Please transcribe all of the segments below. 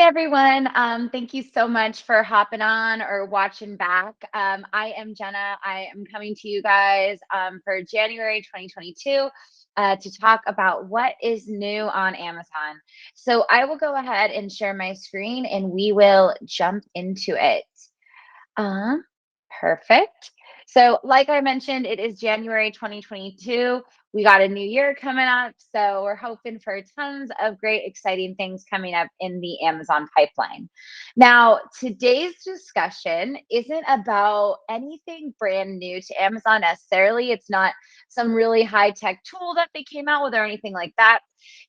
everyone. Thank you so much for hopping on or watching back. I am Jenna. I am coming to you guys for January 2022 to talk about what is new on Amazon. So I will go ahead and share my screen and we will jump into it. Um, Perfect. So, like I mentioned, it is January 2022. We got a new year coming up. So, we're hoping for tons of great, exciting things coming up in the Amazon pipeline. Now, today's discussion isn't about anything brand new to Amazon necessarily. It's not some really high tech tool that they came out with or anything like that.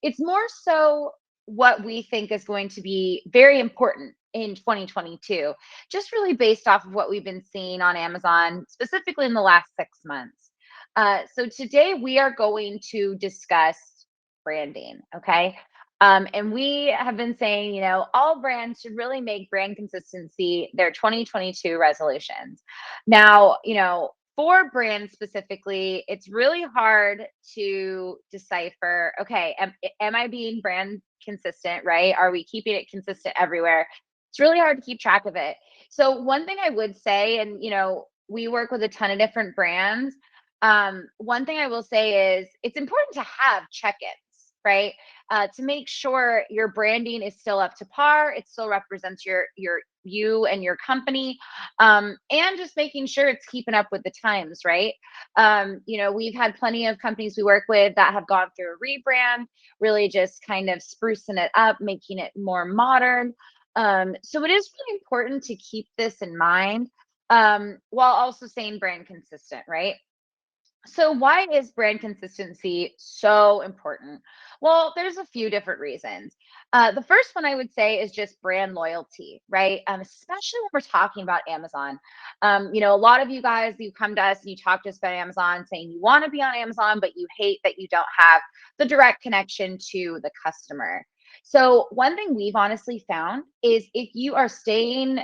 It's more so what we think is going to be very important in 2022, just really based off of what we've been seeing on Amazon, specifically in the last 6 months. So today we are going to discuss branding, okay? And we have been saying, all brands should really make brand consistency their 2022 resolutions. Now, for brands specifically, it's really hard to decipher, okay, am I being brand consistent, right? Are we keeping it consistent everywhere? It's really hard to keep track of it. So one thing I would say, and we work with a ton of different brands. One thing I will say is it's important to have check-ins, right? To make sure your branding is still up to par, it still represents your you and your company, and just making sure it's keeping up with the times, right? We've had plenty of companies we work with that have gone through a rebrand, really just kind of sprucing it up, making it more modern. So it is really important to keep this in mind, while also staying brand consistent, right? So why is brand consistency so important? Well, there's a few different reasons. The first one I would say is just brand loyalty, right? Especially when we're talking about Amazon. A lot of you guys, you come to us and you talk to us about Amazon saying you want to be on Amazon, but you hate that you don't have the direct connection to the customer. So one thing we've honestly found is if you are staying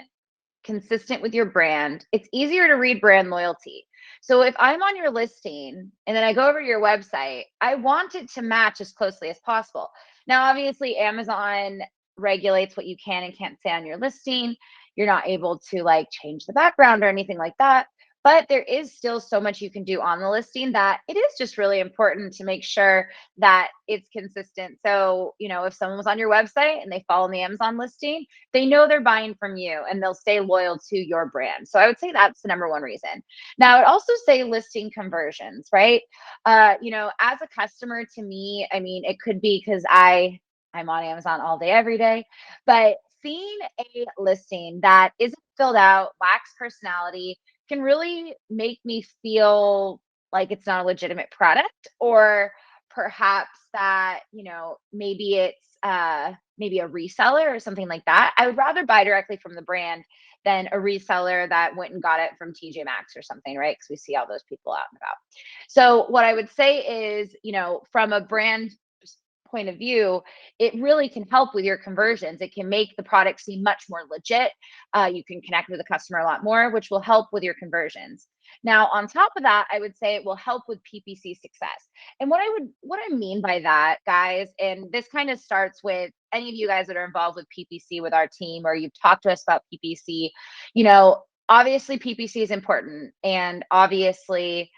consistent with your brand, it's easier to read brand loyalty. So if I'm on your listing and then I go over to your website, I want it to match as closely as possible. Now, obviously, Amazon regulates what you can and can't say on your listing. You're not able to like change the background or anything like that. But there is still so much you can do on the listing that it is just really important to make sure that it's consistent. So, if someone was on your website and they follow the Amazon listing, they know they're buying from you and they'll stay loyal to your brand. So I would say that's the number one reason. Now, I would also say listing conversions, right? As a customer, to me, I mean, it could be because I'm on Amazon all day, every day, but seeing a listing that isn't filled out, lacks personality, can really make me feel like it's not a legitimate product, or perhaps that, maybe it's maybe a reseller or something like that. I would rather buy directly from the brand than a reseller that went and got it from TJ Maxx or something, right? Because we see all those people out and about. So what I would say is, from a brand point of view, it really can help with your conversions. It can make the product seem much more legit. You can connect with the customer a lot more, which will help with your conversions. Now, on top of that, I would say it will help with PPC success. And what I mean by that, guys, and this kind of starts with any of you guys that are involved with PPC with our team, or you've talked to us about PPC, obviously PPC is important, and obviously,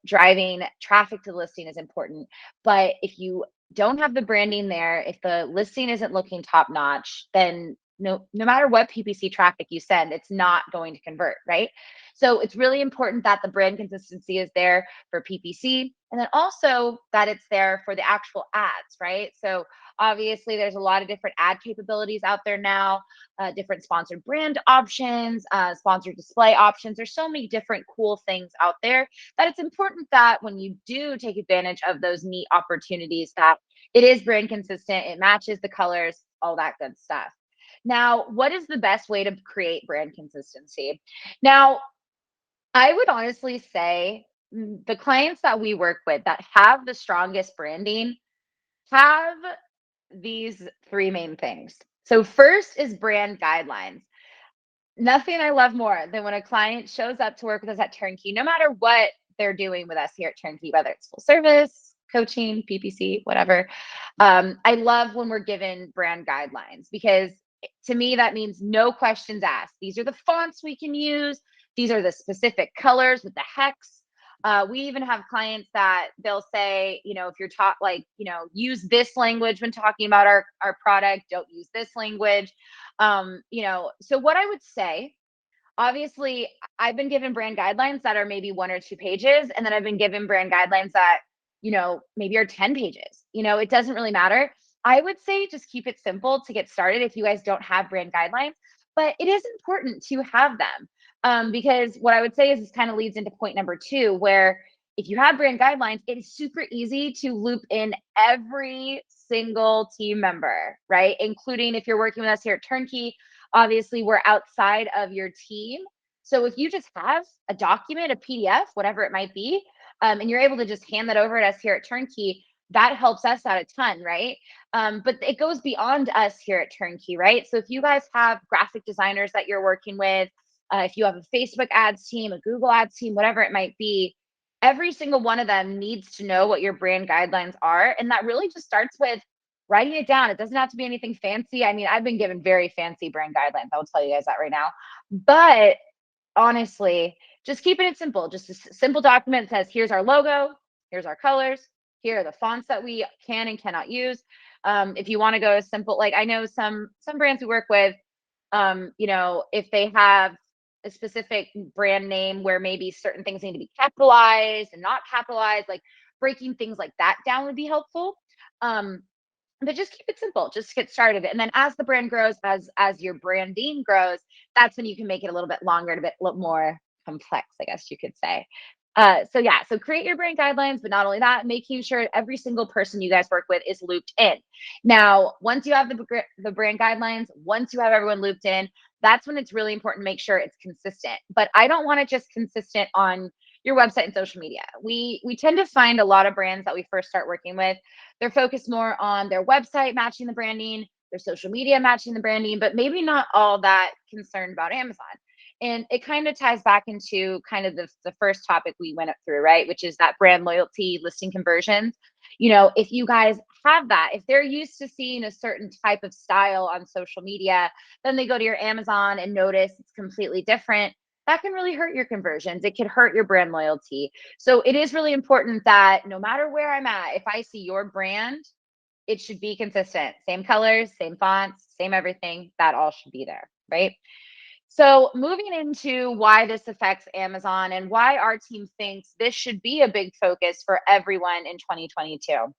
driving traffic to the listing is important. But if you don't have the branding there, if the listing isn't looking top notch, then no matter what PPC traffic you send, it's not going to convert, right? So it's really important that the brand consistency is there for PPC, and then also that it's there for the actual ads, right? So obviously there's a lot of different ad capabilities out there now, different sponsored brand options, sponsored display options. There's so many different cool things out there that it's important that when you do take advantage of those neat opportunities, that it is brand consistent, it matches the colors, all that good stuff. Now, what is the best way to create brand consistency? Now, I would honestly say the clients that we work with that have the strongest branding have these three main things. So, first is brand guidelines. Nothing I love more than when a client shows up to work with us at TurnKey, no matter what they're doing with us here at TurnKey, whether it's full service, coaching, PPC, whatever. I love when we're given brand guidelines because To me, that means no questions asked. These are the fonts we can use. These are the specific colors with the hex. We even have clients that they'll say, if you're taught, like, use this language when talking about our product, don't use this language. So what I would say, obviously, I've been given brand guidelines that are maybe 1 or 2 pages, and then I've been given brand guidelines that, maybe are 10 pages. It doesn't really matter. I would say just keep it simple to get started if you guys don't have brand guidelines, but it is important to have them. Because what I would say is this kind of leads into point number 2, where if you have brand guidelines, it is super easy to loop in every single team member, right? Including if you're working with us here at TurnKey. Obviously, we're outside of your team. So if you just have a document, a PDF, whatever it might be, and you're able to just hand that over to us here at TurnKey, that helps us out a ton, right? But it goes beyond us here at TurnKey, right? So if you guys have graphic designers that you're working with, if you have a Facebook ads team, a Google ads team, whatever it might be, every single one of them needs to know what your brand guidelines are. And that really just starts with writing it down. It doesn't have to be anything fancy. I mean, I've been given very fancy brand guidelines. I will tell you guys that right now. But honestly, just keeping it simple. Just a simple document that says, here's our logo, here's our colors, here are the fonts that we can and cannot use. If you want to go as simple, like I know some brands we work with, if they have a specific brand name where maybe certain things need to be capitalized and not capitalized, like breaking things like that down would be helpful. But just keep it simple, just get started. And then as the brand grows, as your branding grows, that's when you can make it a little bit longer and a bit more complex, I guess you could say. So yeah, so create your brand guidelines, but not only that, making sure every single person you guys work with is looped in. Now, once you have the brand guidelines, once you have everyone looped in, that's when it's really important to make sure it's consistent. But I don't want it just consistent on your website and social media. We tend to find a lot of brands that we first start working with, they're focused more on their website matching the branding, their social media matching the branding, but maybe not all that concerned about Amazon. And it kind of ties back into kind of the first topic we went up through, right? Which is that brand loyalty, listing conversions. If you guys have that, if they're used to seeing a certain type of style on social media, then they go to your Amazon and notice it's completely different. That can really hurt your conversions. It could hurt your brand loyalty. So it is really important that no matter where I'm at, if I see your brand, it should be consistent. Same colors, same fonts, same everything. That all should be there, right? So moving into why this affects Amazon and why our team thinks this should be a big focus for everyone in 2022.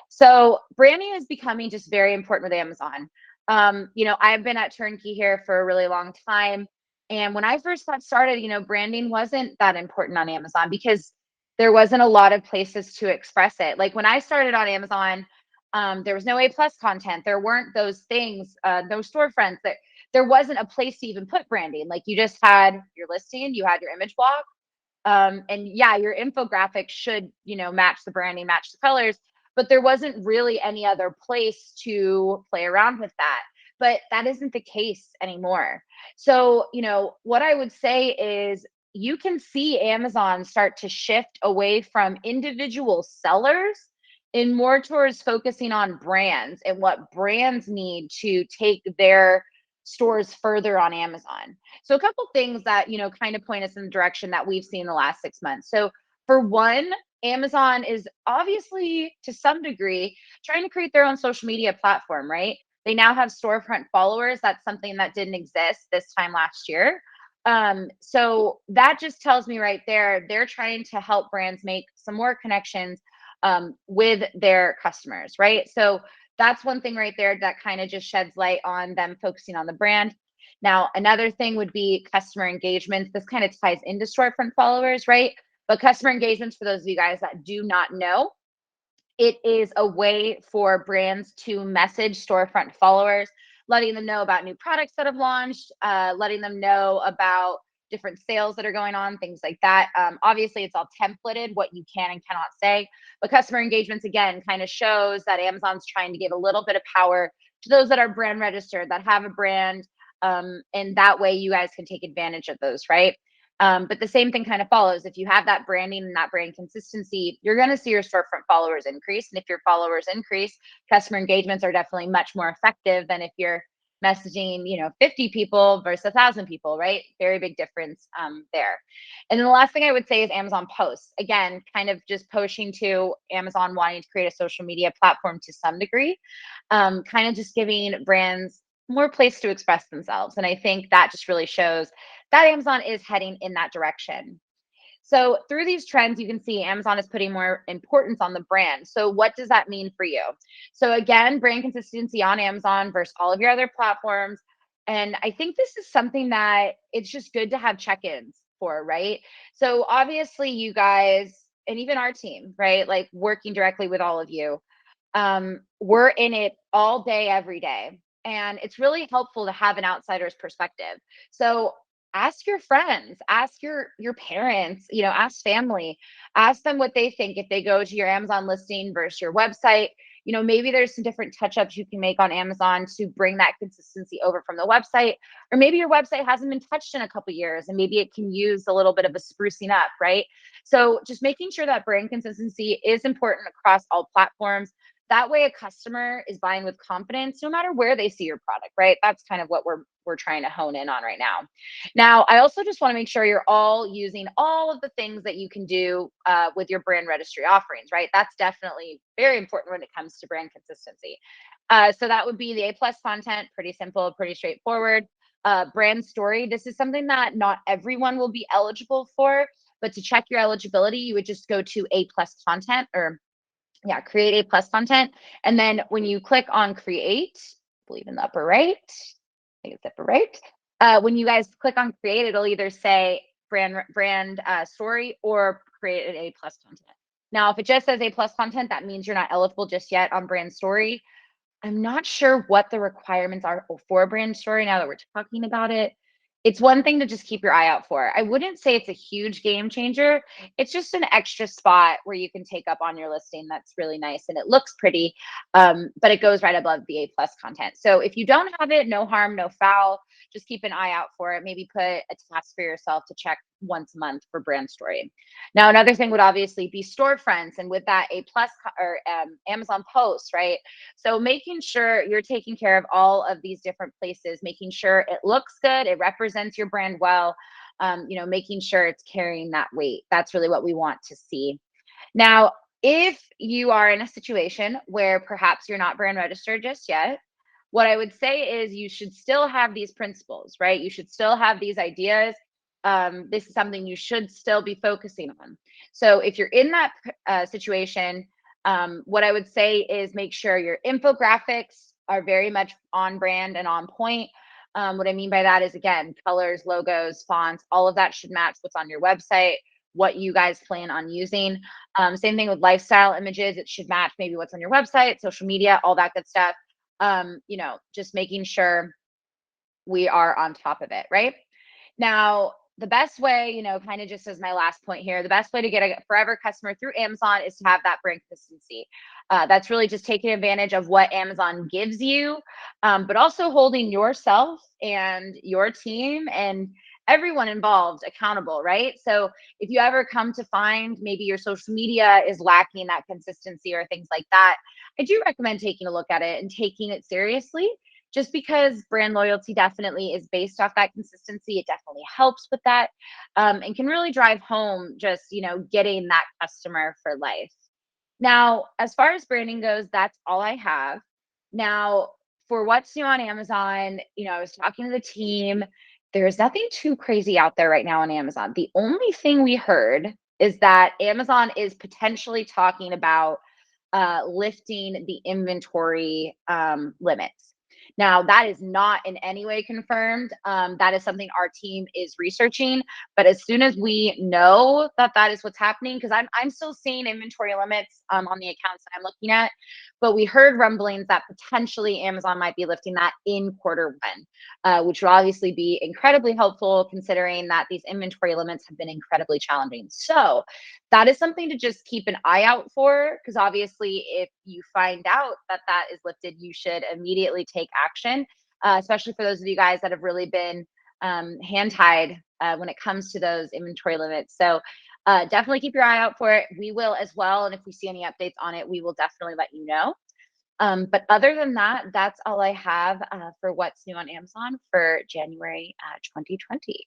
So branding is becoming just very important with Amazon. I've been at TurnKey here for a really long time. And when I first got started, branding wasn't that important on Amazon because there wasn't a lot of places to express it. Like when I started on Amazon, there was no A+ content. There weren't those things, no storefronts. There wasn't a place to even put branding. Like you just had your listing, you had your image block, and yeah, your infographic should, match the branding, match the colors, but there wasn't really any other place to play around with that. But that isn't the case anymore. So, what I would say is you can see Amazon start to shift away from individual sellers and more towards focusing on brands and what brands need to take their stores further on Amazon. So a couple things that, kind of point us in the direction that we've seen the last 6 months. So for one, Amazon is obviously to some degree trying to create their own social media platform, right? They now have storefront followers. That's something that didn't exist this time last year. So that just tells me right there, they're trying to help brands make some more connections with their customers, right? So that's one thing right there that kind of just sheds light on them focusing on the brand. Now, another thing would be customer engagements. This kind of ties into storefront followers, right? But customer engagements, for those of you guys that do not know, it is a way for brands to message storefront followers, letting them know about new products that have launched, letting them know about different sales that are going on, things like that. Obviously, it's all templated, what you can and cannot say. But customer engagements, again, kind of shows that Amazon's trying to give a little bit of power to those that are brand registered, that have a brand. And that way you guys can take advantage of those, right? But the same thing kind of follows. If you have that branding and that brand consistency, you're going to see your storefront followers increase. And if your followers increase, customer engagements are definitely much more effective than if you're messaging, 50 people versus 1,000 people, right? Very big difference there. And then the last thing I would say is Amazon posts. Again, kind of just pushing to Amazon wanting to create a social media platform to some degree, kind of just giving brands more place to express themselves. And I think that just really shows that Amazon is heading in that direction. So through these trends, you can see Amazon is putting more importance on the brand. So what does that mean for you? So again, brand consistency on Amazon versus all of your other platforms. And I think this is something that it's just good to have check-ins for, right? So obviously you guys and even our team, right? Like working directly with all of you, we're in it all day, every day. And it's really helpful to have an outsider's perspective. So ask your friends, ask your parents, ask family, ask them what they think if they go to your Amazon listing versus your website. Maybe there's some different touch-ups you can make on Amazon to bring that consistency over from the website. Or maybe your website hasn't been touched in a couple years and maybe it can use a little bit of a sprucing up, right? So just making sure that brand consistency is important across all platforms. That way a customer is buying with confidence no matter where they see your product, right? That's kind of what we're trying to hone in on right now. Now, I also just want to make sure you're all using all of the things that you can do with your brand registry offerings, right? That's definitely very important when it comes to brand consistency. So that would be the A plus content, pretty simple, pretty straightforward. Brand story, this is something that not everyone will be eligible for, but to check your eligibility, you would just go to A plus content or yeah, create A plus content. And then when you click on create, I believe in the upper right, I think it's upper right. When you guys click on create, it'll either say brand story or create an A plus content. Now, if it just says A plus content, that means you're not eligible just yet on brand story. I'm not sure what the requirements are for a brand story now that we're talking about it. It's one thing to just keep your eye out for. I wouldn't say it's a huge game changer. It's just an extra spot where you can take up on your listing that's really nice and it looks pretty, but it goes right above the A plus content. So if you don't have it, no harm, no foul. Just keep an eye out for it. Maybe put a task for yourself to check once a month for brand story. Now, another thing would obviously be storefronts, and with that, A plus or Amazon posts, right? So making sure you're taking care of all of these different places, making sure it looks good, it represents your brand well, making sure it's carrying that weight. That's really what we want to see. Now, if you are in a situation where perhaps you're not brand registered just yet, what I would say is you should still have these principles, right? You should still have these ideas. This is something you should still be focusing on. So if you're in that situation, what I would say is make sure your infographics are very much on brand and on point. What I mean by that is, again, colors, logos, fonts, all of that should match what's on your website, what you guys plan on using. Same thing with lifestyle images. It should match maybe what's on your website, social media, all that good stuff. Just making sure we are on top of it, right? Now, the best way, kind of just as my last point here, the best way to get a forever customer through Amazon is to have that brand consistency. That's really just taking advantage of what Amazon gives you, but also holding yourself and your team and everyone involved accountable, right? So if you ever come to find maybe your social media is lacking that consistency or things like that, I do recommend taking a look at it and taking it seriously, just because brand loyalty definitely is based off that consistency. It definitely helps with that, and can really drive home just, getting that customer for life. Now, as far as branding goes, that's all I have. Now, for what's new on Amazon, I was talking to the team. There's nothing too crazy out there right now on Amazon. The only thing we heard is that Amazon is potentially talking about lifting the inventory limits. Now, that is not in any way confirmed. That is something our team is researching. But as soon as we know that that is what's happening, because I'm still seeing inventory limits on the accounts that I'm looking at, but we heard rumblings that potentially Amazon might be lifting that in quarter 1, which will obviously be incredibly helpful considering that these inventory limits have been incredibly challenging. So that is something to just keep an eye out for, because obviously if you find out that that is lifted, you should immediately take action, especially for those of you guys that have really been hand tied when it comes to those inventory limits. So definitely keep your eye out for it. We will as well. And if we see any updates on it, we will definitely let you know. But other than that, that's all I have for what's new on Amazon for January 2020.